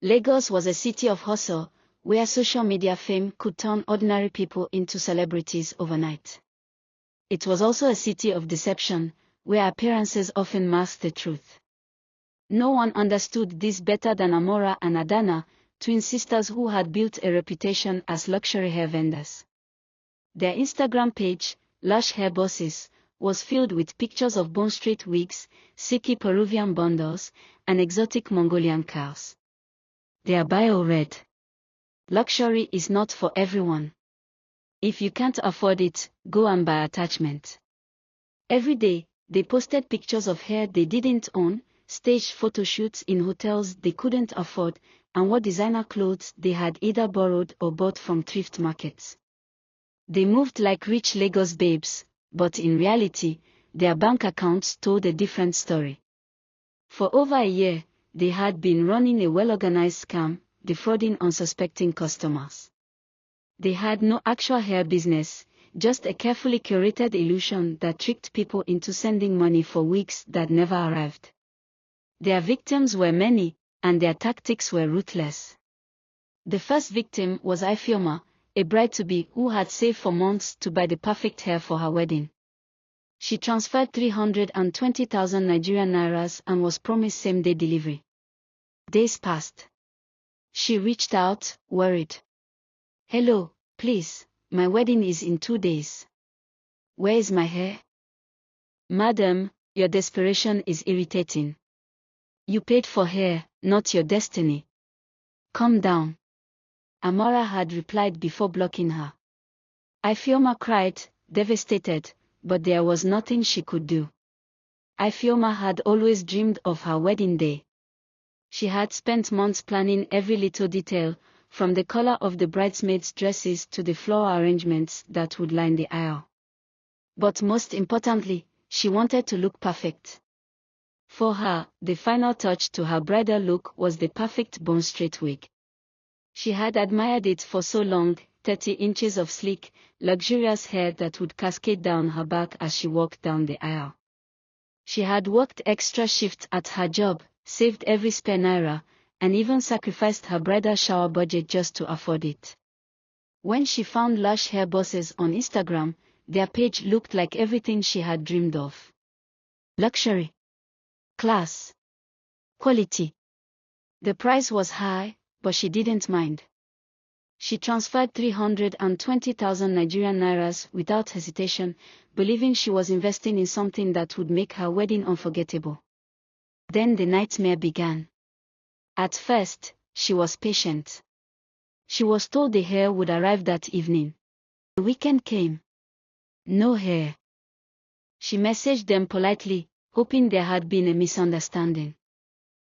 Lagos was a city of hustle, where social media fame could turn ordinary people into celebrities overnight. It was also a city of deception, where appearances often masked the truth. No one understood this better than Amora and Adana, twin sisters who had built a reputation as luxury hair vendors. Their Instagram page, Lush Hair Bosses, was filled with pictures of Bond Street wigs, silky Peruvian bundles, and exotic Mongolian cows. Their bio read: "Luxury is not for everyone. If you can't afford it, go and buy attachment." Every day, they posted pictures of hair they didn't own, staged photo shoots in hotels they couldn't afford, and wore designer clothes they had either borrowed or bought from thrift markets. They moved like rich Lagos babes, but in reality, their bank accounts told a different story. For over a year, they had been running a well-organized scam, defrauding unsuspecting customers. They had no actual hair business, just a carefully curated illusion that tricked people into sending money for wigs that never arrived. Their victims were many, and their tactics were ruthless. The first victim was Ifeoma, a bride-to-be who had saved for months to buy the perfect hair for her wedding. She transferred 320,000 Nigerian nairas and was promised same-day delivery. Days passed. She reached out, worried. "Hello, please, my wedding is in 2 days. Where is my hair?" "Madam, your desperation is irritating. You paid for hair, not your destiny. Calm down." Amora had replied before blocking her. Ifeoma cried, devastated, but there was nothing she could do. Ifeoma had always dreamed of her wedding day. She had spent months planning every little detail, from the color of the bridesmaids' dresses to the floral arrangements that would line the aisle. But most importantly, she wanted to look perfect. For her, the final touch to her bridal look was the perfect Bond Street wig. She had admired it for so long, 30 inches of sleek, luxurious hair that would cascade down her back as she walked down the aisle. She had worked extra shifts at her job, saved every spare naira, and even sacrificed her bridal shower budget just to afford it. When she found Lush Hair Bosses on Instagram, their page looked like everything she had dreamed of. Luxury. Class. Quality. The price was high, but she didn't mind. She transferred 320,000 Nigerian nairas without hesitation, believing she was investing in something that would make her wedding unforgettable. Then the nightmare began. At first, she was patient. She was told the hair would arrive that evening. The weekend came. No hair. She messaged them politely, hoping there had been a misunderstanding.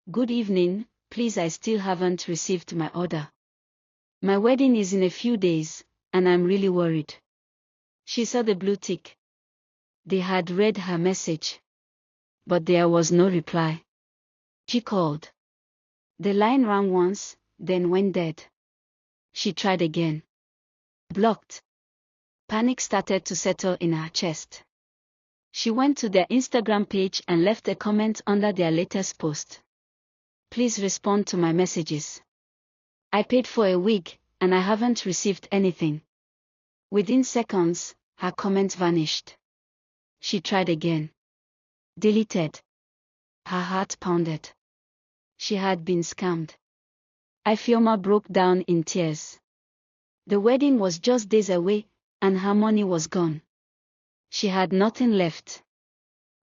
"Good evening, please, I still haven't received my order. My wedding is in a few days, and I'm really worried." She saw the blue tick. They had read her message. But there was no reply. She called. The line rang once, then went dead. She tried again. Blocked. Panic started to settle in her chest. She went to their Instagram page and left a comment under their latest post. "Please respond to my messages. I paid for a wig, and I haven't received anything." Within seconds, her comment vanished. She tried again. Deleted. Her heart pounded. She had been scammed. Ifeoma broke down in tears. The wedding was just days away, and her money was gone. She had nothing left.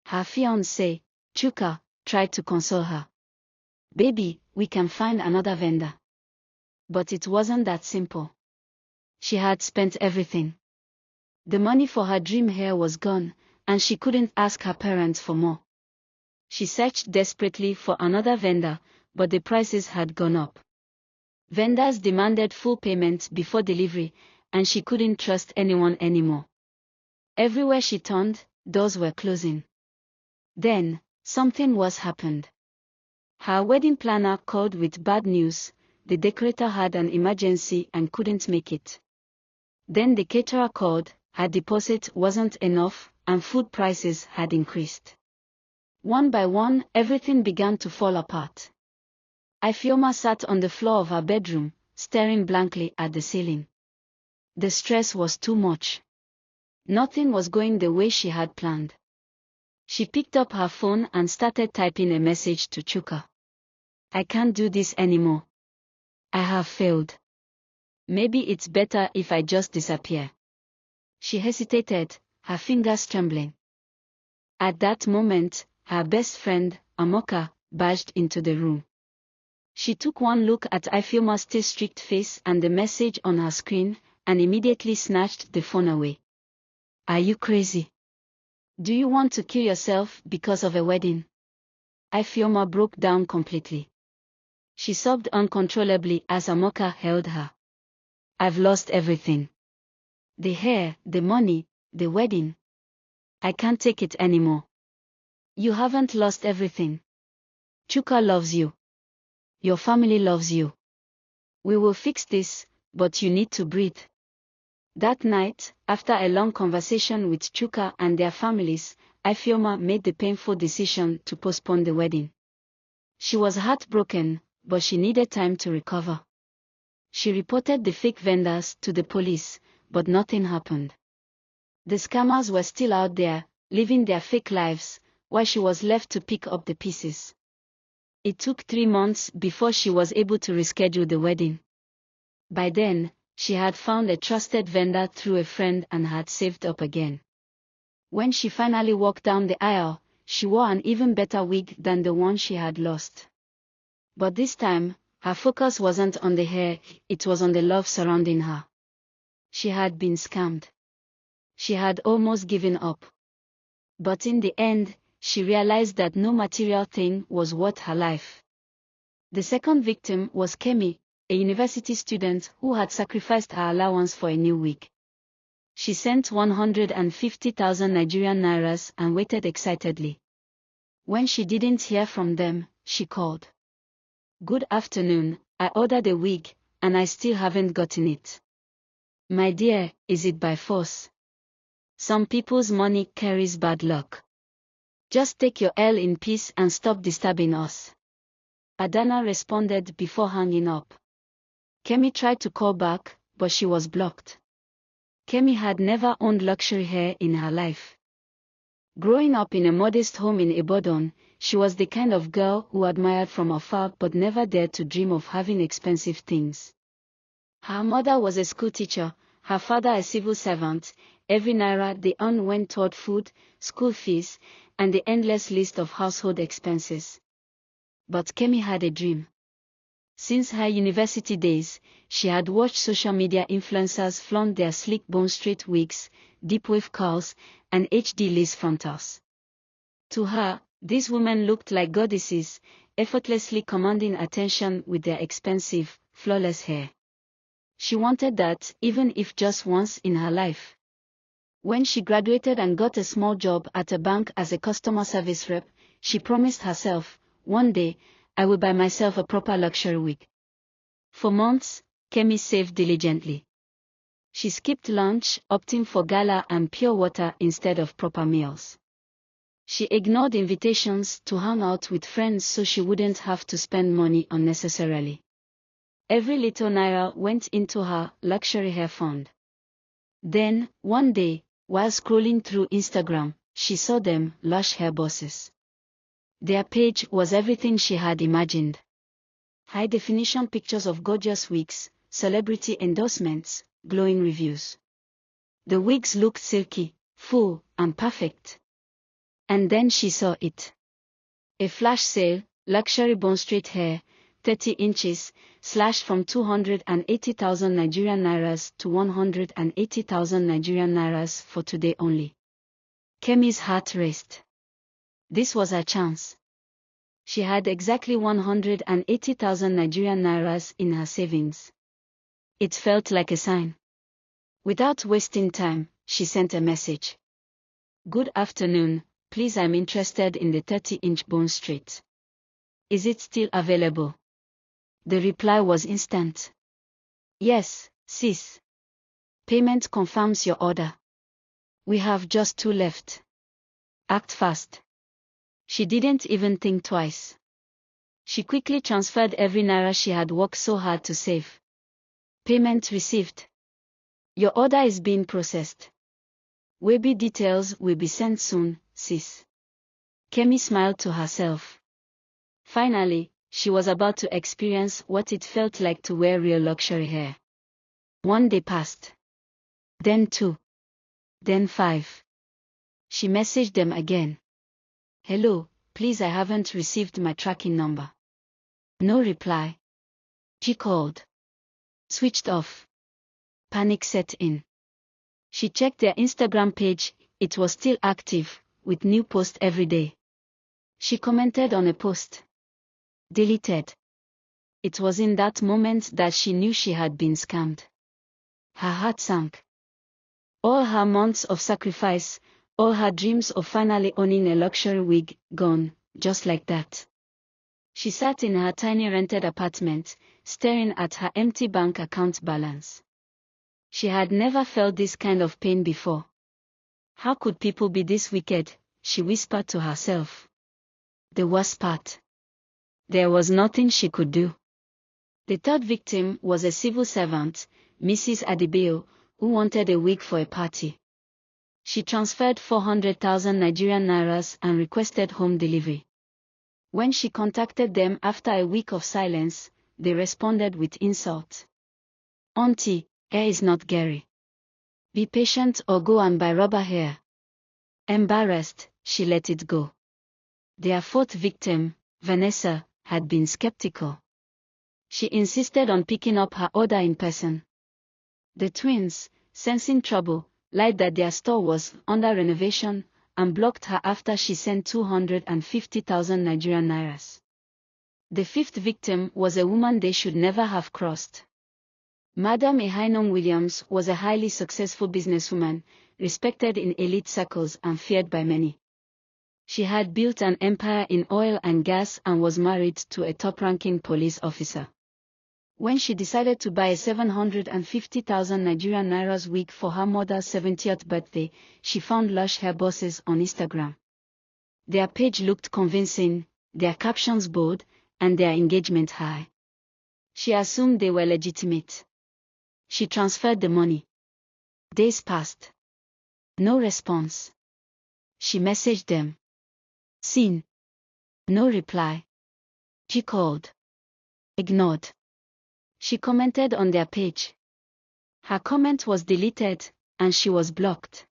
Her fiancé, Chuka, tried to console her. "Baby, we can find another vendor." But it wasn't that simple. She had spent everything. The money for her dream hair was gone, and she couldn't ask her parents for more. She searched desperately for another vendor, but the prices had gone up. Vendors demanded full payment before delivery, and she couldn't trust anyone anymore. Everywhere she turned, doors were closing. Then, something worse happened. Her wedding planner called with bad news. The decorator had an emergency and couldn't make it. Then the caterer called, her deposit wasn't enough, and food prices had increased. One by one, everything began to fall apart. Ifeoma sat on the floor of her bedroom, staring blankly at the ceiling. The stress was too much. Nothing was going the way she had planned. She picked up her phone and started typing a message to Chuka. I can't do this anymore. I have failed. Maybe it's better if I just disappear. She hesitated, her fingers trembling. At that moment, her best friend, Amoka, barged into the room. She took one look at Ifeoma's still strict face and the message on her screen, and immediately snatched the phone away. Are you crazy? Do you want to kill yourself because of a wedding? Ifeoma broke down completely. She sobbed uncontrollably as Amoka held her. I've lost everything. The hair, the money, the wedding. I can't take it anymore. You haven't lost everything. Chuka loves you. Your family loves you. We will fix this, but you need to breathe. That night, after a long conversation with Chuka and their families, Ifeoma made the painful decision to postpone the wedding. She was heartbroken, but she needed time to recover. She reported the fake vendors to the police, but nothing happened. The scammers were still out there, living their fake lives, while she was left to pick up the pieces. It took 3 months before she was able to reschedule the wedding. By then, she had found a trusted vendor through a friend and had saved up again. When she finally walked down the aisle, she wore an even better wig than the one she had lost. But this time, her focus wasn't on the hair, it was on the love surrounding her. She had been scammed. She had almost given up. But in the end, she realized that no material thing was worth her life. The second victim was Kemi, a university student who had sacrificed her allowance for a new wig. She sent 150,000 Nigerian nairas and waited excitedly. When she didn't hear from them, she called. Good afternoon, I ordered a wig, and I still haven't gotten it. My dear, is it by force? Some people's money carries bad luck. Just take your L in peace and stop disturbing us. Adana responded before hanging up. Kemi tried to call back, but she was blocked. Kemi had never owned luxury hair in her life. Growing up in a modest home in Ibadan, she was the kind of girl who admired from afar but never dared to dream of having expensive things. Her mother was a schoolteacher, her father a civil servant. Every naira they earned went toward food, school fees, and the endless list of household expenses. But Kemi had a dream. Since her university days, she had watched social media influencers flaunt their sleek bone straight wigs, deep wave curls, and HD lace frontals. To her, these women looked like goddesses, effortlessly commanding attention with their expensive, flawless hair. She wanted that, even if just once in her life. When she graduated and got a small job at a bank as a customer service rep, she promised herself, one day, I will buy myself a proper luxury wig. For months, Kemi saved diligently. She skipped lunch, opting for gala and pure water instead of proper meals. She ignored invitations to hang out with friends so she wouldn't have to spend money unnecessarily. Every little naira went into her luxury hair fund. Then, one day, while scrolling through Instagram, she saw them, lush hair bosses. Their page was everything she had imagined. High-definition pictures of gorgeous wigs, celebrity endorsements, glowing reviews. The wigs looked silky, full, and perfect. And then she saw it. A flash sale, luxury bone straight hair, 30 inches, slashed from 280,000 Nigerian nairas to 180,000 Nigerian nairas for today only. Kemi's heart raced. This was her chance. She had exactly 180,000 Nigerian nairas in her savings. It felt like a sign. Without wasting time, she sent a message. Good afternoon, please, I'm interested in the 30-inch bone straight. Is it still available? The reply was instant. Yes, sis. Payment confirms your order. We have just 2 left. Act fast. She didn't even think twice. She quickly transferred every naira she had worked so hard to save. Payment received. Your order is being processed. Weibi details will be sent soon, sis. Kemi smiled to herself. Finally, she was about to experience what it felt like to wear real luxury hair. 1 day passed. Then 2. Then 5. She messaged them again. Hello, please, I haven't received my tracking number. No reply. She called. Switched off. Panic set in. She checked their Instagram page, it was still active, with new posts every day. She commented on a post. Deleted. It was in that moment that she knew she had been scammed. Her heart sank. All her months of sacrifice, all her dreams of finally owning a luxury wig, gone, just like that. She sat in her tiny rented apartment, staring at her empty bank account balance. She had never felt this kind of pain before. How could people be this wicked? She whispered to herself. The worst part. There was nothing she could do. The third victim was a civil servant, Mrs. Adebayo, who wanted a wig for a party. She transferred 400,000 Nigerian nairas and requested home delivery. When she contacted them after a week of silence, they responded with insult. Auntie, hair is not Gary. Be patient or go and buy rubber hair. Embarrassed, she let it go. Their fourth victim, Vanessa, had been skeptical. She insisted on picking up her order in person. The twins, sensing trouble, lied that their store was under renovation and blocked her after she sent 250,000 Nigerian nairas. The fifth victim was a woman they should never have crossed. Madam Ehainom Williams was a highly successful businesswoman, respected in elite circles and feared by many. She had built an empire in oil and gas and was married to a top-ranking police officer. When she decided to buy a 750,000 Nigerian nairas wig for her mother's 70th birthday, she found lush hair bosses on Instagram. Their page looked convincing, their captions bold, and their engagement high. She assumed they were legitimate. She transferred the money. Days passed. No response. She messaged them. Seen. No reply. She called. Ignored. She commented on their page. Her comment was deleted, and she was blocked.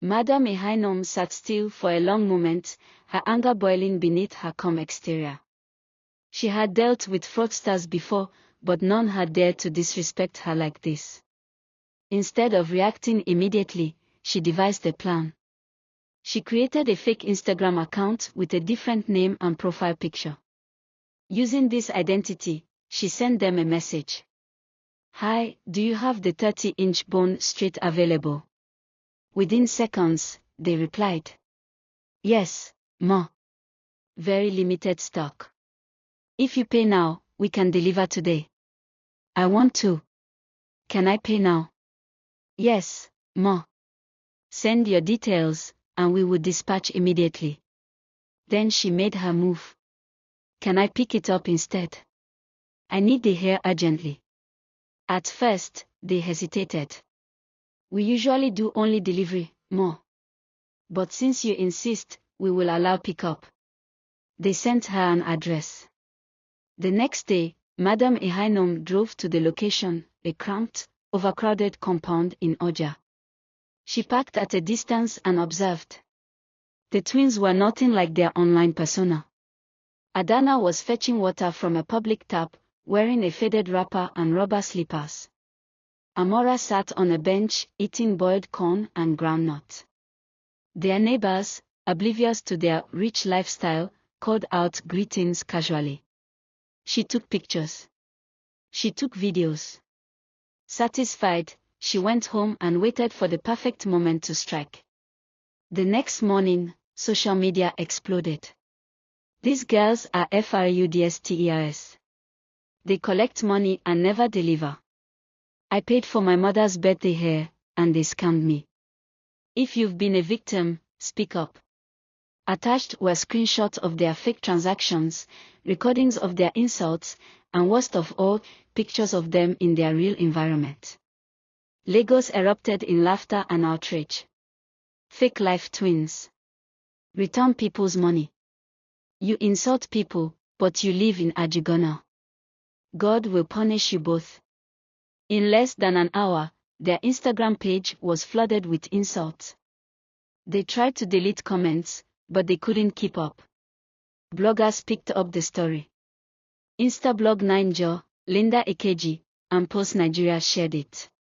Madam Ehainom sat still for a long moment, her anger boiling beneath her calm exterior. She had dealt with fraudsters before, but none had dared to disrespect her like this. Instead of reacting immediately, she devised a plan. She created a fake Instagram account with a different name and profile picture. Using this identity, she sent them a message. Hi, do you have the 30-inch bone straight available? Within seconds, they replied. Yes, ma. Very limited stock. If you pay now, we can deliver today. I want to. Can I pay now? Yes, ma. Send your details, and we will dispatch immediately. Then she made her move. Can I pick it up instead? I need the hair urgently. At first, they hesitated. We usually do only delivery, ma. But since you insist, we will allow pickup. They sent her an address. The next day, Madam Ehainom drove to the location, a cramped, overcrowded compound in Oja. She parked at a distance and observed. The twins were nothing like their online persona. Adana was fetching water from a public tap, wearing a faded wrapper and rubber slippers. Amora sat on a bench, eating boiled corn and groundnut. Their neighbors, oblivious to their rich lifestyle, called out greetings casually. She took pictures. She took videos. Satisfied, she went home and waited for the perfect moment to strike. The next morning, social media exploded. These girls are fraudsters. They collect money and never deliver. I paid for my mother's birthday hair, and they scammed me. If you've been a victim, speak up. Attached were screenshots of their fake transactions, recordings of their insults, and worst of all, pictures of them in their real environment. Lagos erupted in laughter and outrage. Fake life twins. Return people's money. You insult people, but you live in Ajigona. God will punish you both. In less than an hour, their Instagram page was flooded with insults. They tried to delete comments, but they couldn't keep up. Bloggers picked up the story. Instablog 9jo, Linda Ekeji, and Post Nigeria shared it.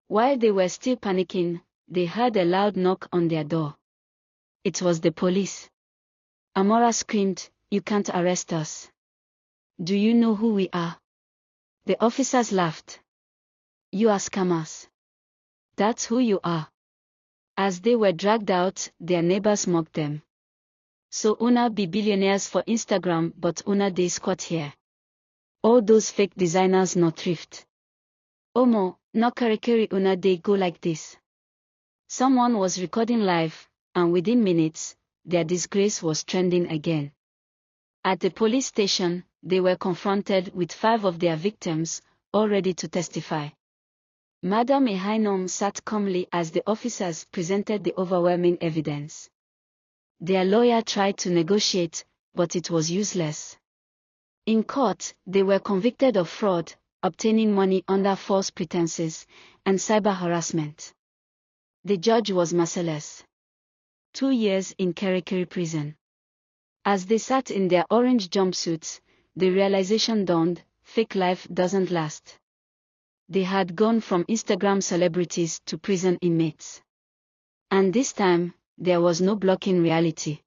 While they were still panicking, they heard a loud knock on their door. It was the police. Amora screamed, "You can't arrest us. Do you know who we are?" The officers laughed. "You are scammers. That's who you are." As they were dragged out, their neighbors mocked them. "So una be billionaires for Instagram, but una dey squat here. All those fake designers no thrift. Omo, no carry una dey go like this." Someone was recording live, and within minutes, their disgrace was trending again. At the police station, they were confronted with 5 of their victims, all ready to testify. Madam Ehainom sat calmly as the officers presented the overwhelming evidence. Their lawyer tried to negotiate, but it was useless. In court, they were convicted of fraud, obtaining money under false pretenses, and cyber harassment. The judge was merciless. 2 years in Kirikiri prison. As they sat in their orange jumpsuits, the realization dawned: fake life doesn't last. They had gone from Instagram celebrities to prison inmates. And this time, there was no blocking reality.